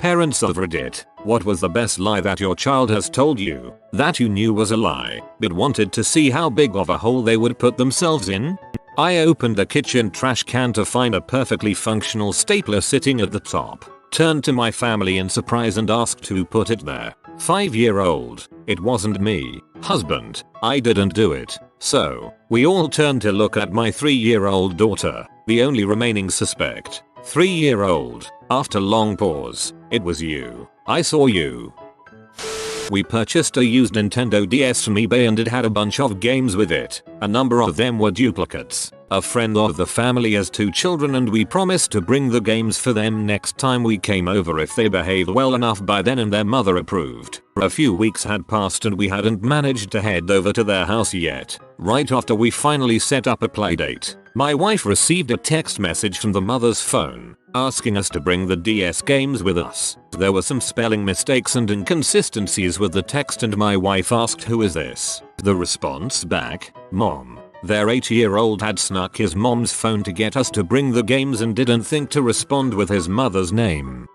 Parents of Reddit, what was the best lie that your child has told you, that you knew was a lie, but wanted to see how big of a hole they would put themselves in? I opened the kitchen trash can to find a perfectly functional stapler sitting at the top. Turned to my family in surprise and asked who put it there. 5-year-old, it wasn't me. Husband, I didn't do it. So, we all turned to look at my 3-year-old daughter, the only remaining suspect. 3-year-old, after long pause, it was you. I saw you. We purchased a used Nintendo DS from eBay and it had a bunch of games with it. A number of them were duplicates. A friend of the family has 2 children and we promised to bring the games for them next time we came over if they behaved well enough by then and their mother approved. A few weeks had passed and we hadn't managed to head over to their house yet. Right after we finally set up a playdate, my wife received a text message from the mother's phone, asking us to bring the DS games with us. There were some spelling mistakes and inconsistencies with the text and my wife asked, "Who is this?" The response back, "Mom." Their 8-year-old had snuck his mom's phone to get us to bring the games and didn't think to respond with his mother's name.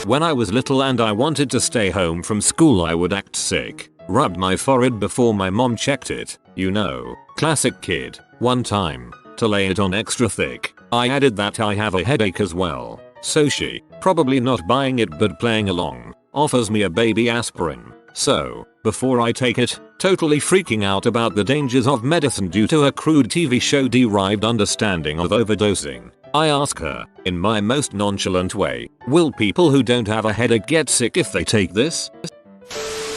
When I was little and I wanted to stay home from school, I would act sick, rubbed my forehead before my mom checked it. You know, classic kid. One time, to lay it on extra thick, I added that I have a headache as well. So she, probably not buying it but playing along, offers me a baby aspirin. So, before I take it, totally freaking out about the dangers of medicine due to a crude TV show derived understanding of overdosing, I ask her, in my most nonchalant way, will people who don't have a headache get sick if they take this?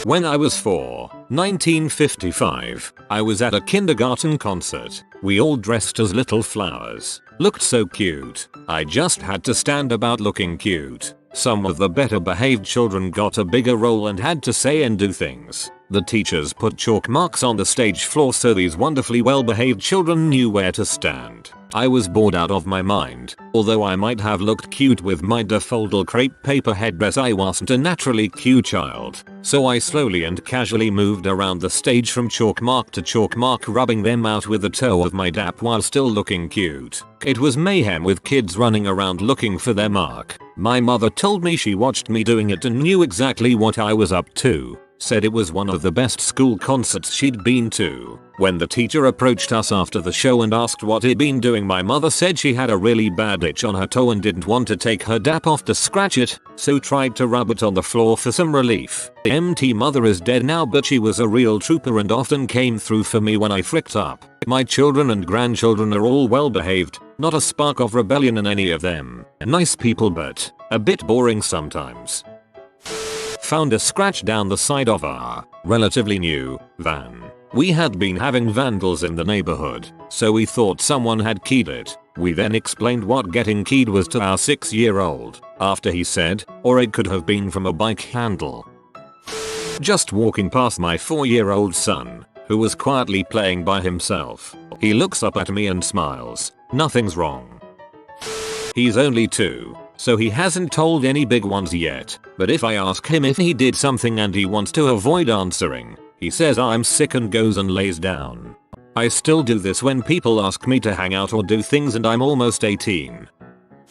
When I was 4, 1955, I was at a kindergarten concert. We all dressed as little flowers. Looked so cute. I just had to stand about looking cute. Some of the better behaved children got a bigger role and had to say and do things. The teachers put chalk marks on the stage floor so these wonderfully well behaved children knew where to stand. I was bored out of my mind. Although I might have looked cute with my daffodil crepe paper headdress, I wasn't a naturally cute child. So I slowly and casually moved around the stage from chalk mark to chalk mark, rubbing them out with the toe of my dap while still looking cute. It was mayhem with kids running around looking for their mark. My mother told me she watched me doing it and knew exactly what I was up to. Said it was one of the best school concerts she'd been to. When the teacher approached us after the show and asked what he'd been doing, my mother said she had a really bad itch on her toe and didn't want to take her dap off to scratch it, so tried to rub it on the floor for some relief. MT mother is dead now, but she was a real trooper and often came through for me when I fricked up. My children and grandchildren are all well behaved, not a spark of rebellion in any of them. Nice people but a bit boring sometimes. Found a scratch down the side of our relatively new van. We had been having vandals in the neighborhood, so we thought someone had keyed it. We then explained what getting keyed was to our 6-year-old, after he said, or it could have been from a bike handle. Just walking past my 4-year-old son, who was quietly playing by himself. He looks up at me and smiles. Nothing's wrong. He's only 2. So he hasn't told any big ones yet, but if I ask him if he did something and he wants to avoid answering, he says I'm sick and goes and lays down. I still do this when people ask me to hang out or do things and I'm almost 18.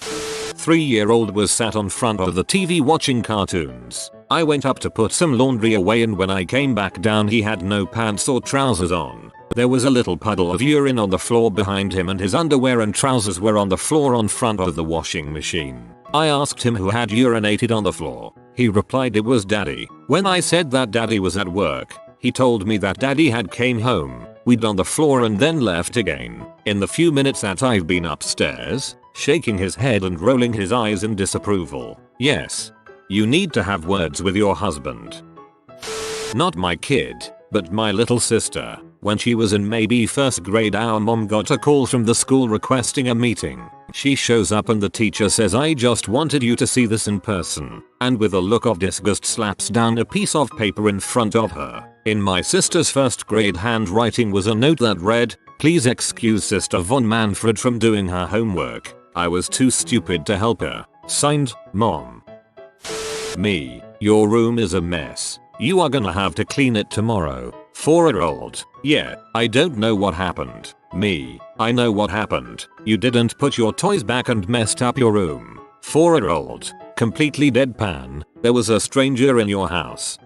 3-year-old was sat on front of the TV watching cartoons. I went up to put some laundry away and when I came back down he had no pants or trousers on. There was a little puddle of urine on the floor behind him and his underwear and trousers were on the floor on front of the washing machine. I asked him who had urinated on the floor. He replied it was Daddy. When I said that Daddy was at work, he told me that Daddy had came home, we'd on the floor and then left again. In the few minutes that I've been upstairs, shaking his head and rolling his eyes in disapproval. Yes. You need to have words with your husband. Not my kid, but my little sister. When she was in maybe 1st grade, our mom got a call from the school requesting a meeting. She shows up and the teacher says, "I just wanted you to see this in person," and with a look of disgust slaps down a piece of paper in front of her. In my sister's 1st grade handwriting was a note that read, "Please excuse Sister Von Manfred from doing her homework. I was too stupid to help her. Signed, Mom." Me. Your room is a mess. You are gonna have to clean it tomorrow. 4-year-old. Yeah, I don't know what happened. Me. I know what happened. You didn't put your toys back and messed up your room. 4-year-old. Completely deadpan. There was a stranger in your house.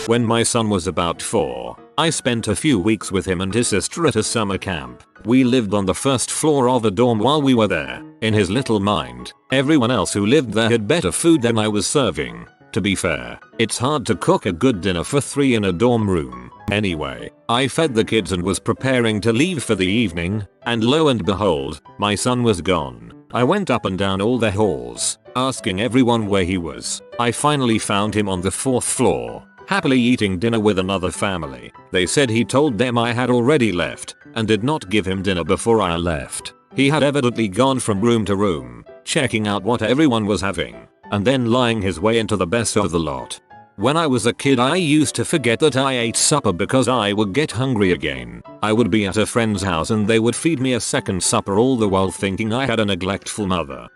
When my son was about 4, I spent a few weeks with him and his sister at a summer camp. We lived on the first floor of a dorm while we were there. In his little mind, everyone else who lived there had better food than I was serving. To be fair, it's hard to cook a good dinner for 3 in a dorm room. Anyway, I fed the kids and was preparing to leave for the evening, and lo and behold, my son was gone. I went up and down all the halls, asking everyone where he was. I finally found him on the 4th floor, happily eating dinner with another family. They said he told them I had already left, and did not give him dinner before I left. He had evidently gone from room to room, checking out what everyone was having, and then lying his way into the best of the lot. When I was a kid, I used to forget that I ate supper because I would get hungry again. I would be at a friend's house and they would feed me a second supper, all the while thinking I had a neglectful mother.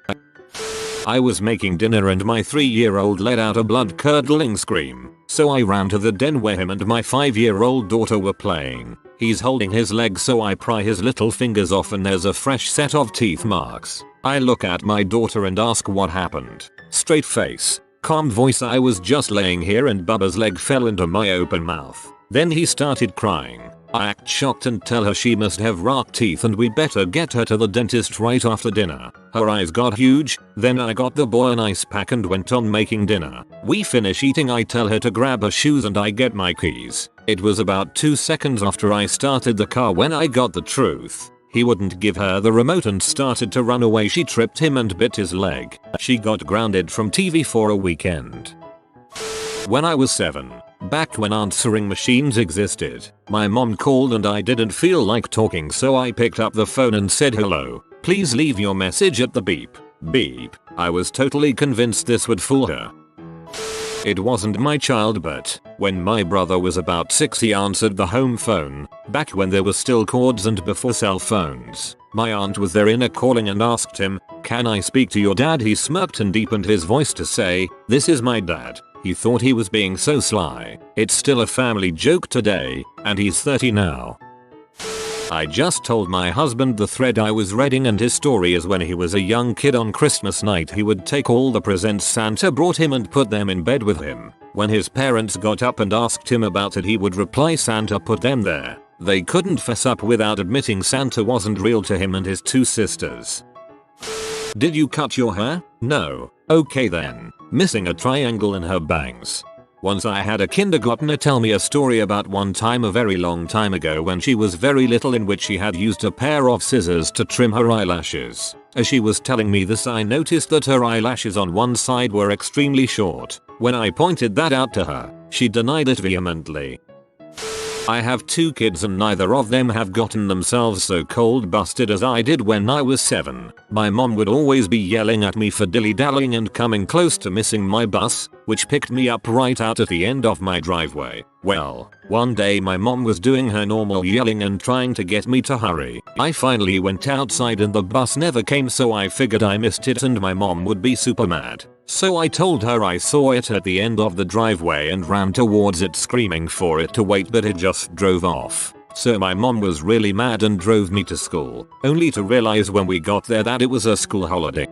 I was making dinner and my 3-year-old let out a blood-curdling scream, so I ran to the den where him and my 5-year-old daughter were playing. He's holding his leg, so I pry his little fingers off and there's a fresh set of teeth marks. I look at my daughter and ask what happened. Straight face, calm voice: "I was just laying here and Bubba's leg fell into my open mouth." Then he started crying. I act shocked and tell her she must have rock teeth and we better get her to the dentist right after dinner. Her eyes got huge. Then I got the boy an ice pack and went on making dinner. We finish eating, I tell her to grab her shoes and I get my keys. It was about 2 seconds after I started the car when I got the truth. He wouldn't give her the remote and started to run away. She tripped him and bit his leg. She got grounded from TV for a weekend. When I was 7, back when answering machines existed, my mom called and I didn't feel like talking, so I picked up the phone and said, "Hello, please leave your message at the beep." Beep. I was totally convinced this would fool her. It wasn't my child, but when my brother was about 6 he answered the home phone, back when there were still cords and before cell phones. My aunt was there in a calling and asked him, "Can I speak to your dad?" He smirked and deepened his voice to say, "This is my dad." He thought he was being so sly. It's still a family joke today, and he's 30 now. I just told my husband the thread I was reading, and his story is when he was a young kid on Christmas night he would take all the presents Santa brought him and put them in bed with him. When his parents got up and asked him about it, he would reply Santa put them there. They couldn't fess up without admitting Santa wasn't real to him and his 2 sisters. Did you cut your hair? No. Okay then. Missing a triangle in her bangs. Once I had a kindergartner tell me a story about one time a very long time ago when she was very little, in which she had used a pair of scissors to trim her eyelashes. As she was telling me this, I noticed that her eyelashes on one side were extremely short. When I pointed that out to her, she denied it vehemently. I have 2 kids and neither of them have gotten themselves so cold busted as I did when I was 7. My mom would always be yelling at me for dilly-dallying and coming close to missing my bus, which picked me up right out at the end of my driveway. Well, one day my mom was doing her normal yelling and trying to get me to hurry. I finally went outside and the bus never came, so I figured I missed it and my mom would be super mad. So I told her I saw it at the end of the driveway and ran towards it screaming for it to wait, but it just drove off. So my mom was really mad and drove me to school, only to realize when we got there that it was a school holiday.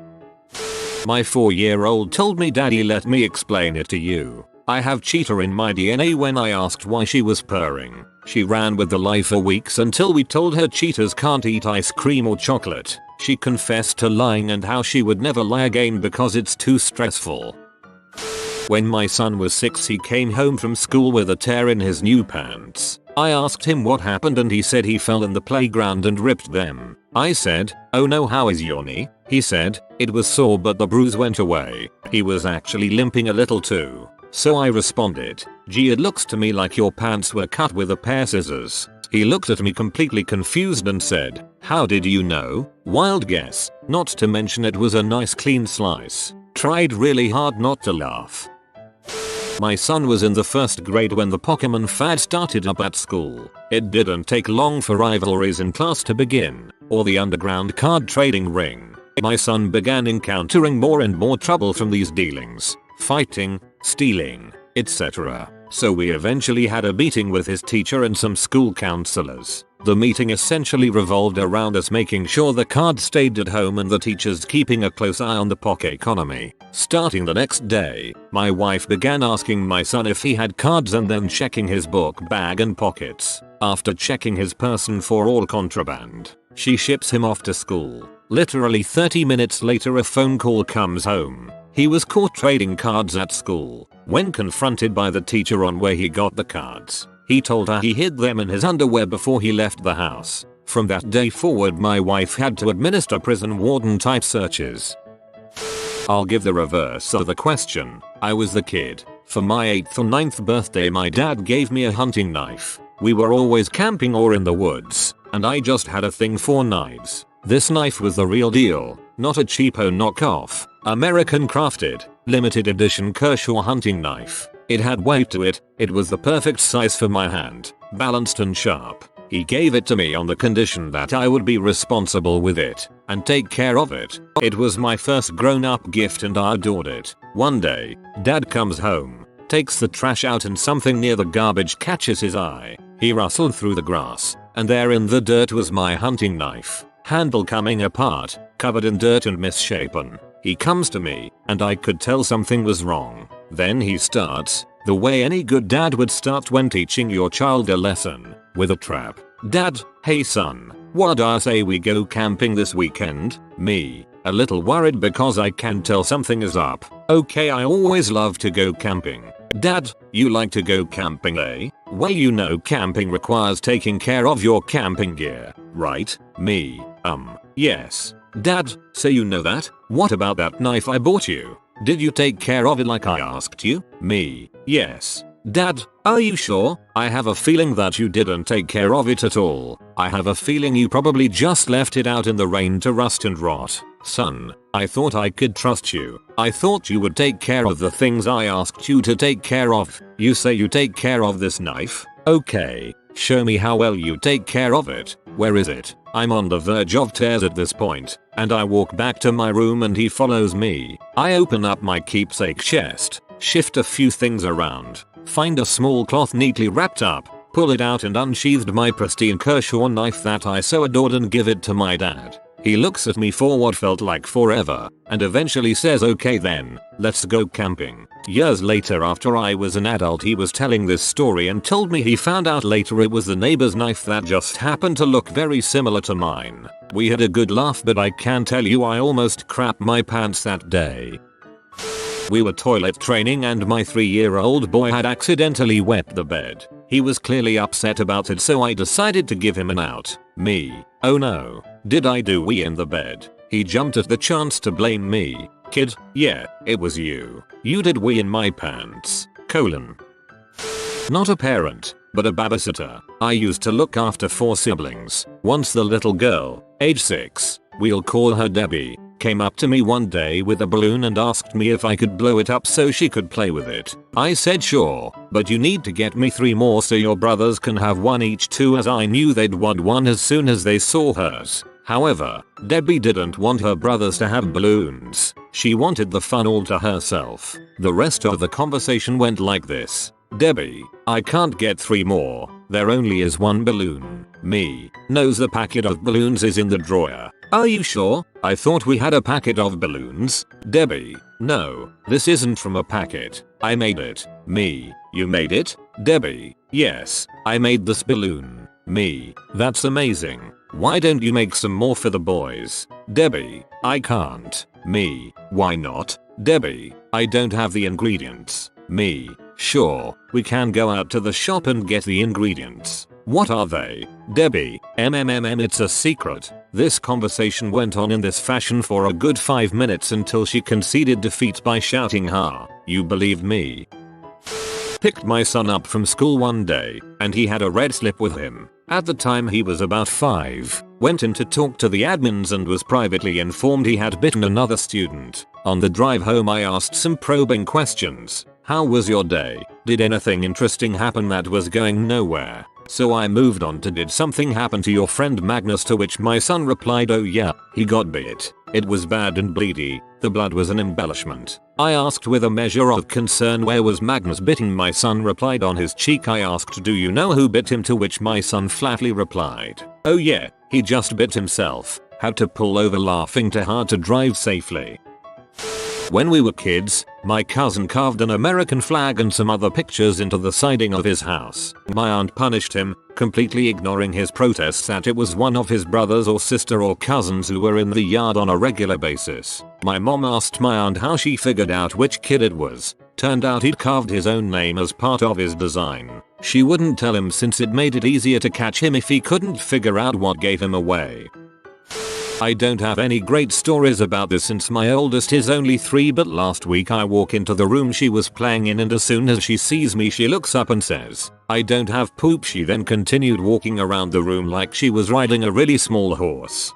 My 4-year-old told me, "Daddy, let me explain it to you. I have cheetah in my DNA." When I asked why she was purring, she ran with the lie for weeks until we told her cheetahs can't eat ice cream or chocolate. She confessed to lying and how she would never lie again because it's too stressful. When my son was 6, he came home from school with a tear in his new pants. I asked him what happened and he said he fell in the playground and ripped them. I said, "Oh no, how is your knee?" He said, "It was sore but the bruise went away." He was actually limping a little too. So I responded, "Gee, it looks to me like your pants were cut with a pair of scissors." He looked at me completely confused and said, "How did you know?" Wild guess, not to mention it was a nice clean slice. Tried really hard not to laugh. My son was in the 1st grade when the Pokemon fad started up at school. It didn't take long for rivalries in class to begin, or the underground card trading ring. My son began encountering more and more trouble from these dealings, fighting, stealing, etc. So we eventually had a meeting with his teacher and some school counselors. The meeting essentially revolved around us making sure the cards stayed at home and the teachers keeping a close eye on the pocket economy. Starting the next day, my wife began asking my son if he had cards and then checking his book bag and pockets. After checking his person for all contraband, she ships him off to school. Literally 30 minutes later a phone call comes home. He was caught trading cards at school. When confronted by the teacher on where he got the cards, he told her he hid them in his underwear before he left the house. From that day forward my wife had to administer prison warden type searches. I'll give the reverse of the question. I was the kid. For my 8th or 9th birthday my dad gave me a hunting knife. We were always camping or in the woods, and I just had a thing for knives. This knife was the real deal, not a cheapo knockoff, American crafted, limited edition Kershaw hunting knife. It had weight to it, it was the perfect size for my hand, balanced and sharp. He gave it to me on the condition that I would be responsible with it and take care of it. It was my first grown-up gift and I adored it. One day, Dad comes home, takes the trash out and something near the garbage catches his eye. He rustled through the grass, and there in the dirt was my hunting knife, handle coming apart, covered in dirt and misshapen. He comes to me, and I could tell something was wrong. Then he starts, the way any good dad would start when teaching your child a lesson, with a trap. Dad, hey son, what'd I say we go camping this weekend? Me, a little worried because I can tell something is up. Okay, I always love to go camping. Dad, you like to go camping, eh? Well, you know camping requires taking care of your camping gear, right? Me, yes. Dad, so you know that? What about that knife I bought you? Did you take care of it like I asked you? Me, yes. Dad, are you sure? I have a feeling that you didn't take care of it at all. I have a feeling you probably just left it out in the rain to rust and rot. Son, I thought I could trust you. I thought you would take care of the things I asked you to take care of. You say you take care of this knife? Okay, show me how well you take care of it. Where is it? I'm on the verge of tears at this point, and I walk back to my room and he follows me. I open up my keepsake chest, shift a few things around, find a small cloth neatly wrapped up, pull it out and unsheathed my pristine Kershaw knife that I so adored and give it to my dad. He looks at me for what felt like forever, and eventually says okay then, let's go camping. Years later after I was an adult he was telling this story and told me he found out later it was the neighbor's knife that just happened to look very similar to mine. We had a good laugh but I can tell you I almost crapped my pants that day. We were toilet training and my 3-year-old boy had accidentally wet the bed. He was clearly upset about it so I decided to give him an out. Me, oh no, did I do wee in the bed? He jumped at the chance to blame me. Kid, yeah, it was you. You did wee in my pants. : Not a parent, but a babysitter. I used to look after 4 siblings. Once the little girl, age 6, we'll call her Debbie, came up to me one day with a balloon and asked me if I could blow it up so she could play with it. I said sure, but you need to get me 3 more so your brothers can have 1 each too, as I knew they'd want one as soon as they saw hers. However, Debbie didn't want her brothers to have balloons. She wanted the fun all to herself. The rest of the conversation went like this. Debbie, I can't get 3 more. There only is 1 balloon. Me, knows the packet of balloons is in the drawer. Are you sure? I thought we had a packet of balloons. Debbie, no, this isn't from a packet. I made it. Me, you made it? Debbie, yes, I made this balloon. Me, that's amazing. Why don't you make some more for the boys? Debbie, I can't. Me, why not? Debbie, I don't have the ingredients. Me, sure, we can go out to the shop and get the ingredients. What are they? Debbie, it's a secret. This conversation went on in this fashion for a good 5 minutes until she conceded defeat by shouting, "Ha, you believed me." Picked my son up from school one day, and he had a red slip with him. At the time he was about 5, went in to talk to the admins and was privately informed he had bitten another student. On the drive home I asked some probing questions. How was your day? Did anything interesting happen that was going nowhere? So I moved on to did something happen to your friend Magnus, to which my son replied, oh yeah, he got bit. It was bad and bleedy. The blood was an embellishment. I asked with a measure of concern, where was Magnus bitten? My son replied, on his cheek. I asked, do you know who bit him? To which my son flatly replied, oh yeah, he just bit himself. Had to pull over laughing too hard to drive safely. When we were kids, my cousin carved an American flag and some other pictures into the siding of his house. My aunt punished him, completely ignoring his protests that it was one of his brothers or sister or cousins who were in the yard on a regular basis. My mom asked my aunt how she figured out which kid it was. Turned out he'd carved his own name as part of his design. She wouldn't tell him since it made it easier to catch him if he couldn't figure out what gave him away. I don't have any great stories about this since my oldest is only 3, but last week I walk into the room she was playing in, and as soon as she sees me she looks up and says, I don't have poop. She then continued walking around the room like she was riding a really small horse.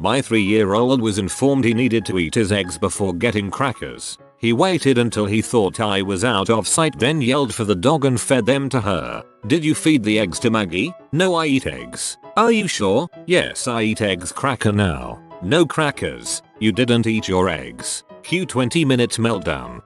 My 3-year-old was informed he needed to eat his eggs before getting crackers. He waited until he thought I was out of sight, then yelled for the dog and fed them to her. Did you feed the eggs to Maggie? No, I eat eggs. Are you sure? Yes, I eat eggs. Cracker now. No crackers. You didn't eat your eggs. Cue 20-minute meltdown.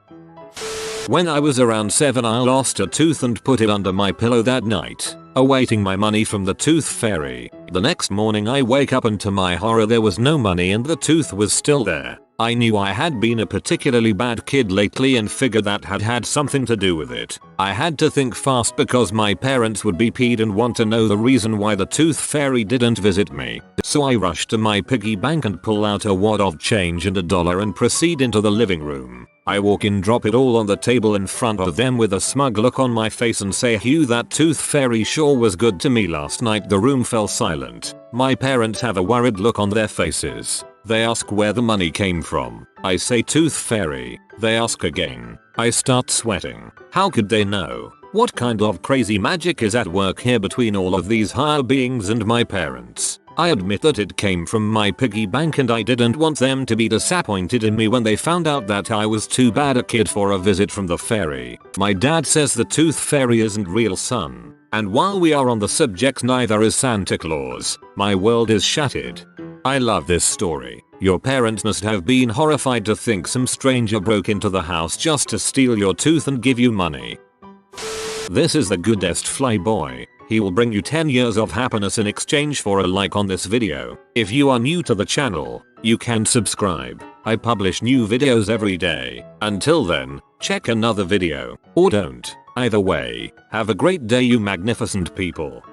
When I was around 7, I lost a tooth and put it under my pillow that night, awaiting my money from the tooth fairy. The next morning I wake up and to my horror there was no money and the tooth was still there. I knew I had been a particularly bad kid lately and figured that had something to do with it. I had to think fast because my parents would be peed and want to know the reason why the tooth fairy didn't visit me. So I rushed to my piggy bank and pull out a wad of change and $1 and proceed into the living room. I walk in, drop it all on the table in front of them with a smug look on my face and say, Hugh, that tooth fairy sure was good to me last night. The room fell silent. My parents have a worried look on their faces. They ask where the money came from. I say tooth fairy. They ask again. I start sweating. How could they know? What kind of crazy magic is at work here between all of these higher beings and my parents? I admit that it came from my piggy bank and I didn't want them to be disappointed in me when they found out that I was too bad a kid for a visit from the fairy. My dad says the tooth fairy isn't real, son. And while we are on the subject, neither is Santa Claus. My world is shattered. I love this story. Your parents must have been horrified to think some stranger broke into the house just to steal your tooth and give you money. This is the goodest flyboy. He will bring you 10 years of happiness in exchange for a like on this video. If you are new to the channel, you can subscribe. I publish new videos every day. Until then, check another video. Or don't. Either way, have a great day, you magnificent people.